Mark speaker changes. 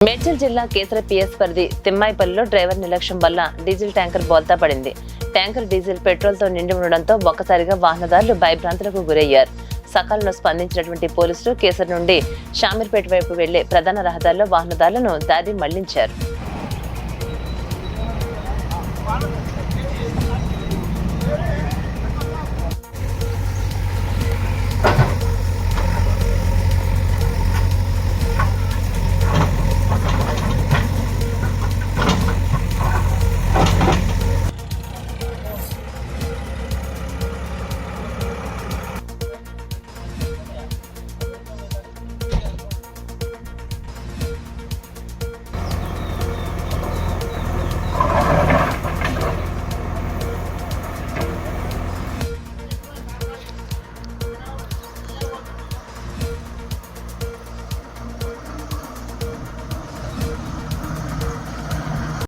Speaker 1: మేడ్చల్ జిల్లా కేసర పిఎస్ పరిధి తిమ్మాయిపల్లిలో డ్రైవర్ నిర్లక్ష్యం వల్ల డీజిల్ ట్యాంకర్ బోల్తా పడింది. ట్యాంకర్ డీజిల్ పెట్రోల్తో నిండి ఉండడంతో ఒక్కసారిగా వాహనదారులు భయభ్రాంతులకు గురయ్యారు. సకాలంలో స్పందించినటువంటి పోలీసులు కేసర్ నుండి షామీర్పేట వైపు వెళ్లే ప్రధాన రహదారిలో వాహనదారులను దారి మళ్లించారు.